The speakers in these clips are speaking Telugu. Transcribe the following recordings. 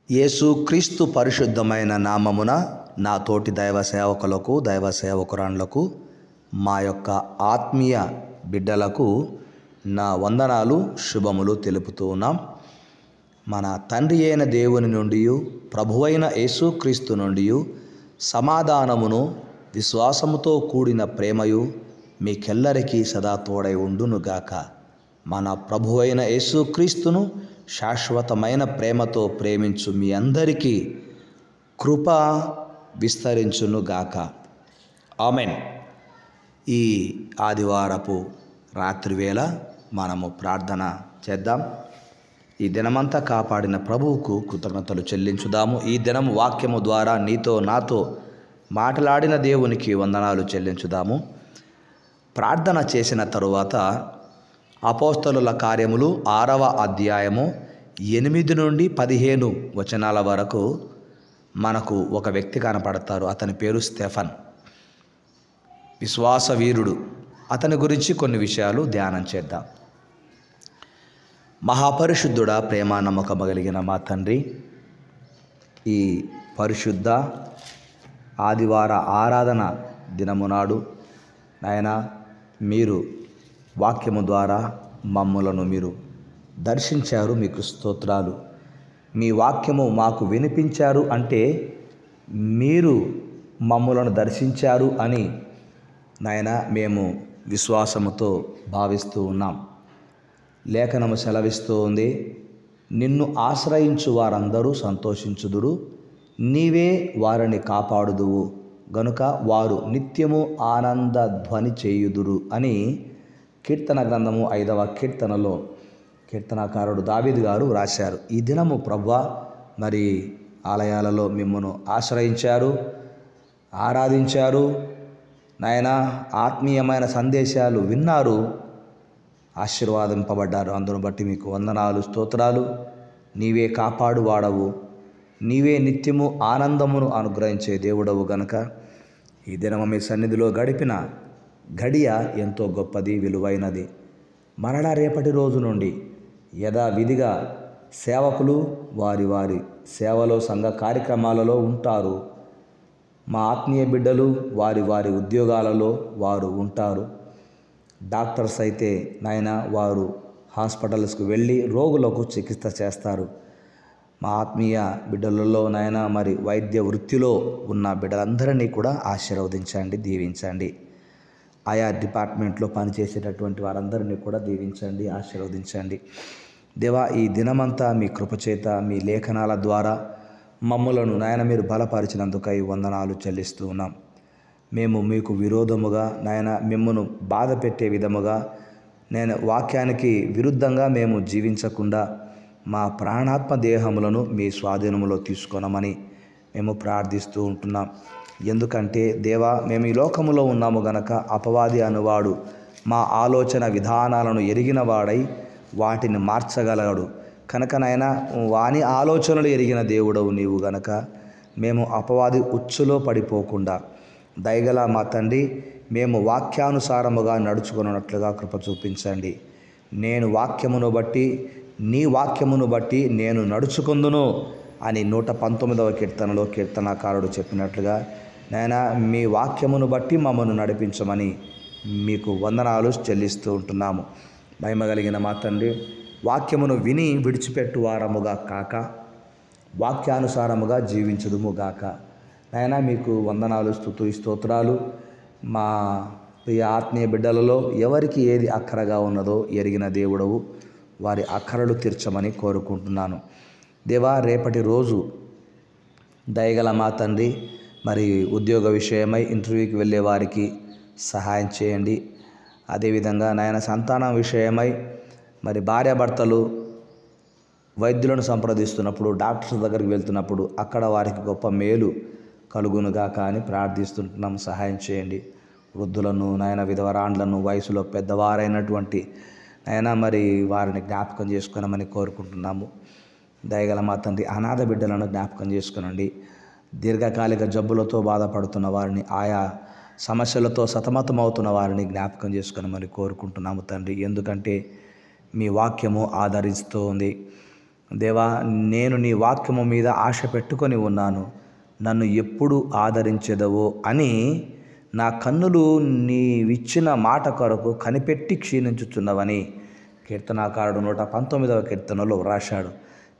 యేసుక్రీస్తు పరిశుద్ధమైన నామమున నా తోటి దైవ సేవకులకు దైవ సేవకురాండ్లకు మా యొక్క ఆత్మీయ బిడ్డలకు నా వందనాలు శుభములు తెలుపుతూ ఉన్నాం. మన తండ్రి అయిన దేవుని నుండి ప్రభువైన యేసుక్రీస్తు నుండి సమాధానమును విశ్వాసముతో కూడిన ప్రేమయు మీకెల్లరికీ సదా తోడై ఉండునుగాక. మన ప్రభువైన యేసుక్రీస్తును శాశ్వతమైన ప్రేమతో ప్రేమించు మీ అందరికీ కృప విస్తరించునుగాక. ఆమెన్. ఈ ఆదివారపు రాత్రివేళ మనము ప్రార్థన చేద్దాం. ఈ దినమంతా కాపాడిన ప్రభువుకు కృతజ్ఞతలు చెల్లించుదాము. ఈ దినం వాక్యము ద్వారా నీతో నాతో మాట్లాడిన దేవునికి వందనాలు చెల్లించుదాము. ప్రార్థన చేసిన తరువాత అపోస్తలుల కార్యములు 6వ అధ్యాయము 8 నుండి 15 వచనాల వరకు మనకు ఒక వ్యక్తి కనపడతారు. అతని పేరు స్టెఫన్, విశ్వాస వీరుడు. అతని గురించి కొన్ని విషయాలు ధ్యానం చేద్దాం. మహాపరిశుద్ధుడా, ప్రేమ నమ్మకం కలిగిన మా తండ్రి, ఈ పరిశుద్ధ ఆదివార ఆరాధన దినము నాడు నాయన మీరు వాక్యము ద్వారా మమ్ములను మీరు దర్శించారు. మీకు స్తోత్రాలు. మీ వాక్యము మాకు వినిపించారు అంటే మీరు మమ్ములను దర్శించారు అని నాయన మేము విశ్వాసముతో భావిస్తూ ఉన్నాం. లేఖనము సెలవిస్తూ ఉంది, నిన్ను ఆశ్రయించు వారందరూ సంతోషించుదురు, నీవే వారిని కాపాడుదువు గనుక వారు నిత్యము ఆనంద ధ్వని చేయుదురు అని కీర్తన గ్రంథము 5వ కీర్తనలో కీర్తనకారుడు దావీదు గారు రాశారు. ఈ దినము ప్రభువా మరి ఆలయాలలో మిమ్మను ఆశ్రయించారు, ఆరాధించారు నాయన, ఆత్మీయమైన సందేశాలు విన్నారు, ఆశీర్వాదింపబడ్డారు. అందును బట్టి మీకు వందనాలు, స్తోత్రాలు. నీవే కాపాడు వాడవు, నీవే నిత్యము ఆనందమును అనుగ్రహించే దేవుడవు గనుక ఈ దినము మీ సన్నిధిలో గడిపిన గడియ ఎంతో గొప్పది, విలువైనది. మరలా రేపటి రోజు నుండి యథావిధిగా సేవకులు వారి వారి సేవలో సంఘ కార్యక్రమాలలో ఉంటారు. మా ఆత్మీయ బిడ్డలు వారి వారి ఉద్యోగాలలో వారు ఉంటారు. డాక్టర్స్ అయితే నాయన వారు హాస్పిటల్స్కు వెళ్ళి రోగులకు చికిత్స చేస్తారు. మా ఆత్మీయ బిడ్డలలో నాయన మరి వైద్య వృత్తిలో ఉన్న బిడ్డలందరినీ కూడా ఆశీర్వదించండి, దీవించండి. ఆయా డిపార్ట్మెంట్లో పనిచేసేటటువంటి వారందరినీ కూడా దీవించండి, ఆశీర్వదించండి. దేవా, ఈ దినమంతా మీ కృపచేత మీ లేఖనాల ద్వారా మమ్ములను నాయన మీరు బలపరిచినందుకై వందనాలు చెల్లిస్తూ ఉన్నాం. మేము మీకు విరోధముగా నాయన మిమ్మను బాధ పెట్టే విధముగా నేను వాక్యానికి విరుద్ధంగా మేము జీవించకుండా మా ప్రాణాత్మ దేహములను మీ స్వాధీనములో తీసుకొనమని మేము ప్రార్థిస్తూ ఉంటున్నాం. ఎందుకంటే దేవా, మేము ఈ లోకములో ఉన్నాము గనక అపవాది అనువాడు మా ఆలోచన విధానాలను ఎరిగిన వాడై వాటిని మార్చగలడు కనుక నాయన వాని ఆలోచనలు ఎరిగిన దేవుడవు నీవు గనక మేము అపవాది ఉచ్చులో పడిపోకుండా దయగల మా తండ్రి మేము వాక్యానుసారముగా నడుచుకున్నట్లుగా కృప చూపించండి. నేను వాక్యమును బట్టి నీ వాక్యమును బట్టి నేను నడుచుకుందును అని 119వ కీర్తనలో కీర్తనాకారుడు చెప్పినట్లుగా నాయన మీ వాక్యమును బట్టి మమ్మను నడిపించమని మీకు వందనాలు చెల్లిస్తూ ఉంటున్నాము. మహిమ కలిగిన మా తండ్రి, వాక్యమును విని విడిచిపెట్టు వారముగా కాక వాక్యానుసారముగా జీవించుదుము గాక. నాయన మీకు వందనాలు, స్తోత్రాలు. మా ప్రియ ఆత్మీయ బిడ్డలలో ఎవరికి ఏది అక్కరగా ఉన్నదో ఎరిగిన దేవుడవు, వారి అక్కరలు తీర్చమని కోరుకుంటున్నాను. దేవా, రేపటి రోజు దయగల మా తండ్రి మరి ఉద్యోగ విషయమై ఇంటర్వ్యూకి వెళ్ళే వారికి సహాయం చేయండి. అదేవిధంగా నాయన సంతానం విషయమై మరి భార్యాభర్తలు వైద్యులను సంప్రదిస్తున్నప్పుడు, డాక్టర్స్ దగ్గరికి వెళ్తున్నప్పుడు అక్కడ వారికి గొప్ప మేలు కలుగునుగాక అని ప్రార్థిస్తుంటున్నాం. సహాయం చేయండి. వృద్ధులను నాయన, విధవరాండ్లను, వయసులో పెద్దవారైనటువంటి నాయన మరి వారిని జ్ఞాపకం చేసుకున్నామని కోరుకుంటున్నాము. దయగల మా తండ్రి, అనాథ బిడ్డలను జ్ఞాపకం చేసుకునండి. దీర్ఘకాలిక జబ్బులతో బాధపడుతున్న వారిని, ఆయా సమస్యలతో సతమతమవుతున్న వారిని జ్ఞాపకం చేసుకున్నామని కోరుకుంటున్నాము తండ్రి. ఎందుకంటే మీ వాక్యము ఆదరిస్తూ ఉంది. దేవా, నేను నీ వాక్యము మీద ఆశ పెట్టుకొని ఉన్నాను, నన్ను ఎప్పుడు ఆదరించెదవో అని నా కన్నులు నీవిచ్చిన మాట కొరకు కనిపెట్టి క్షీణించుచున్నవని కీర్తనాకారుడు 119వ కీర్తనలో వ్రాశాడు.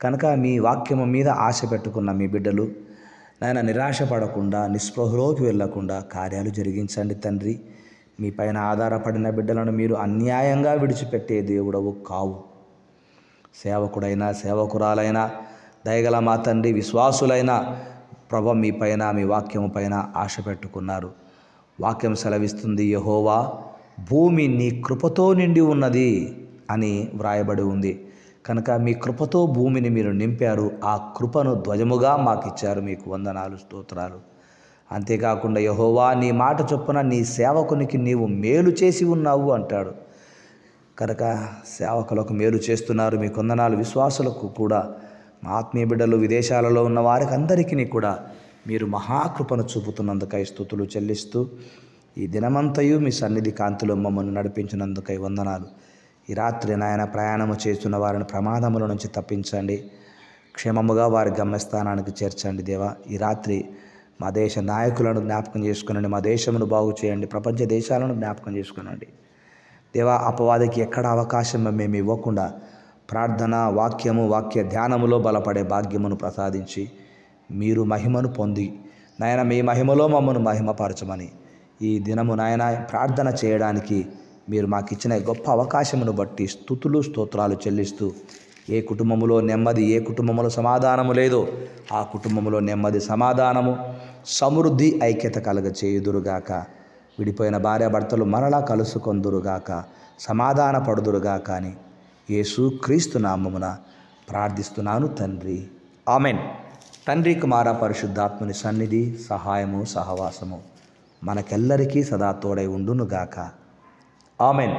కనుక మీ వాక్యము మీద ఆశ పెట్టుకున్న మీ బిడ్డలు నాయన నిరాశపడకుండా, నిస్పృహలోకి వెళ్ళకుండా కార్యాలు జరిగించండి తండ్రి. మీ పైన ఆధారపడిన బిడ్డలను మీరు అన్యాయంగా విడిచిపెట్టే దేవుడవు కావు. సేవకుడైనా సేవకురాలైనా దయగల మా తండ్రి, విశ్వాసులైన ప్రభు మీ పైన, మీ వాక్యము పైన ఆశ పెట్టుకున్నారు. వాక్యం సెలవిస్తుంది, యెహోవా భూమి నీ కృపతో నిండి ఉన్నది అని వ్రాయబడి ఉంది. కనుక మీ కృపతో భూమిని మీరు నింపారు. ఆ కృపను ధ్వజముగా మాకిచ్చారు. మీకు వందనాలు, స్తోత్రాలు. అంతేకాకుండా యెహోవా నీ మాట చొప్పున నీ సేవకునికి నీవు మేలు చేసి ఉన్నావు అంటాడు. కనుక సేవకులకు మేలు చేస్తున్నారు. మీకు వందనాలు. విశ్వాసులకు కూడా, మా ఆత్మీయ బిడ్డలు, విదేశాలలో ఉన్న వారికి అందరికీ కూడా మీరు మహాకృపను చూపుతున్నందుకై స్తుతులు చెల్లిస్తూ, ఈ దినమంతయు మీ సన్నిధి కాంతిలో మమ్మల్ని నడిపించినందుకై వందనాలు. ఈ రాత్రి నాయన ప్రయాణము చేస్తున్న వారిని ప్రమాదముల నుంచి తప్పించండి, క్షేమముగా వారి గమ్యస్థానానికి చేర్చండి దేవా. ఈ రాత్రి మా దేశ నాయకులను జ్ఞాపకం చేసుకునండి, మా దేశమును బాగు చేయండి, ప్రపంచ దేశాలను జ్ఞాపకం చేసుకునండి దేవా. అపవాదికి ఎక్కడ అవకాశం మేము ఇవ్వకుండా ప్రార్థన, వాక్యము, వాక్య ధ్యానములో బలపడే భాగ్యమును ప్రసాదించి మీరు మహిమను పొంది నాయన మీ మహిమలో మమ్మను మహిమపరచమని ఈ దినము నాయన ప్రార్థన చేయడానికి మీరు మాకు ఇచ్చిన గొప్ప అవకాశమును బట్టి స్తుతులు, స్తోత్రాలు చెల్లిస్తూ, ఏ కుటుంబంలో నెమ్మది, ఏ కుటుంబంలో సమాధానము లేదో ఆ కుటుంబంలో నెమ్మది, సమాధానము, సమృద్ధి, ఐక్యత కలగ చేయుదురుగాక. విడిపోయిన భార్యాభర్తలు మరలా కలుసుకొందురుగాక, సమాధాన పడుదురుగాక అని యేసు క్రీస్తు నామమున ప్రార్థిస్తున్నాను తండ్రి, ఆమెన్. తండ్రి, కుమార, పరిశుద్ధాత్మని సన్నిధి, సహాయము, సహవాసము మనకెల్లరికీ సదా తోడై ఉండునుగాక. Amen.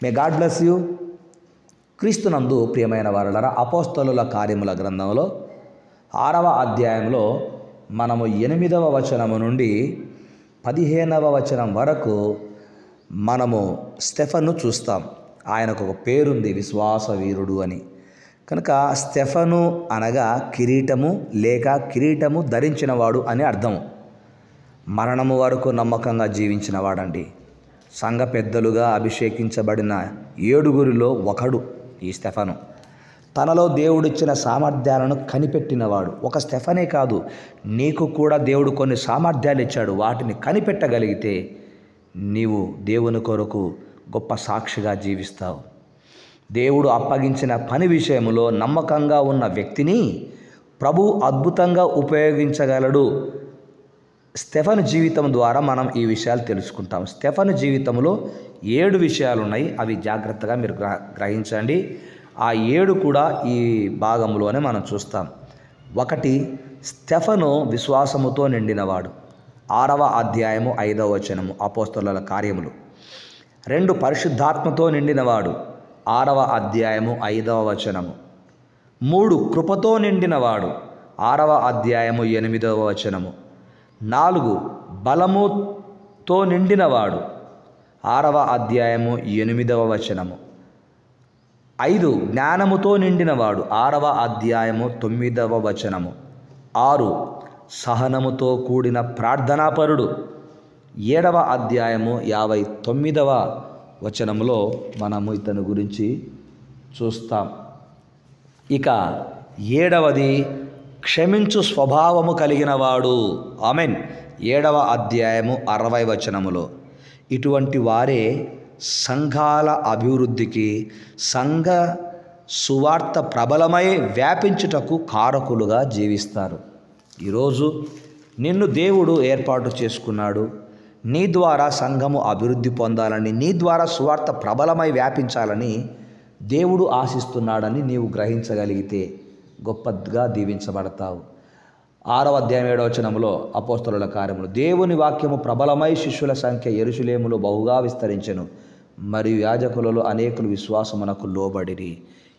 May God bless you. క్రీస్తునందు ప్రియమైన వారలారా, అపోస్తలుల కార్యముల గ్రంథంలో 6వ అధ్యాయంలో మనము 8వ వచనము నుండి 15వ వచనం వరకు మనము స్టెఫను చూస్తాం. ఆయనకు ఒక పేరుంది, విశ్వాస వీరుడు అని. కనుక స్టెఫను అనగా కిరీటము లేక కిరీటము ధరించినవాడు అని అర్థము. మరణము వరకు నమ్మకంగా జీవించిన వాడండి. సంఘ పెద్దలుగా అభిషేకించబడిన 7గురిలో ఒకడు ఈ స్టెఫను. తనలో దేవుడిచ్చిన సామర్థ్యాలను కనిపెట్టినవాడు. ఒక స్టెఫనే కాదు, నీకు కూడా దేవుడు కొన్ని సామర్థ్యాలు ఇచ్చాడు. వాటిని కనిపెట్టగలిగితే నీవు దేవుని కొరకు గొప్ప సాక్షిగా జీవిస్తావు. దేవుడు అప్పగించిన పని విషయంలో నమ్మకంగా ఉన్న వ్యక్తిని ప్రభు అద్భుతంగా ఉపయోగించగలడు. స్టెఫను జీవితం ద్వారా మనం ఈ విషయాలు తెలుసుకుంటాం. స్టెఫను జీవితంలో 7 విషయాలు ఉన్నాయి. అవి జాగ్రత్తగా మీరు గ్రహించండి. ఆ 7 కూడా ఈ భాగంలోనే మనం చూస్తాం. 1, స్టెఫను విశ్వాసముతో నిండినవాడు. 6వ అధ్యాయము 5వ వచనము, అపోస్తలుల కార్యములు. 2, పరిశుద్ధాత్మతో నిండినవాడు. 6వ అధ్యాయము 5వ వచనము. 3, కృపతో నిండినవాడు. 6వ అధ్యాయము 8వ వచనము. 4, బలముతో నిండినవాడు. 6వ అధ్యాయము 8వ వచనము. 5, జ్ఞానముతో నిండినవాడు. 6వ అధ్యాయము 9వ వచనము. 6, సహనముతో కూడిన ప్రార్థనాపరుడు. 7వ అధ్యాయము 59వ వచనములో మనము ఇతని గురించి చూస్తాం. ఇక 7వది క్షమించు స్వభావము కలిగినవాడు. ఆమెన్. 7వ అధ్యాయము 60వ వచనములో ఇటువంటి వారే సంఘాల అభివృద్ధికి, సంఘ సువార్త ప్రబలమై వ్యాపించుటకు కారకులుగా జీవిస్తారు. ఈరోజు నిన్ను దేవుడు ఏర్పాటు చేసుకున్నాడు. నీ ద్వారా సంఘము అభివృద్ధి పొందాలని, నీ ద్వారా సువార్త ప్రబలమై వ్యాపించాలని దేవుడు ఆశిస్తున్నాడని నీవు గ్రహించగలిగితే గొప్పగా దీవించబడతావు. 6వ అధ్యాయం 7వ వచనములో అపోస్తలుల కార్యములు, దేవుని వాక్యము ప్రబలమై శిష్యుల సంఖ్య యెరూషలేములో బహుగా విస్తరించెను, మరియు యాజకులలో అనేకులు విశ్వాసమునకు లోబడిరి.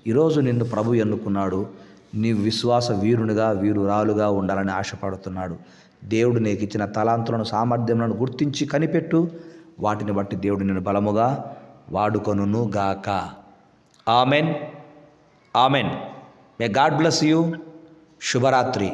ఈరోజు నిన్ను ప్రభు ఎన్నుకున్నాడు. నీవు విశ్వాస వీరునిగా, వీరురాలుగా ఉండాలని ఆశపడుతున్నాడు. దేవుడు నీకు ఇచ్చిన తలాంతులను, సామర్థ్యములను గుర్తించి కనిపెట్టు. వాటిని బట్టి దేవుడు నిన్ను బలముగా వాడుకొనును గాక. Amen, amen. May God bless you. శుభరాత్రి.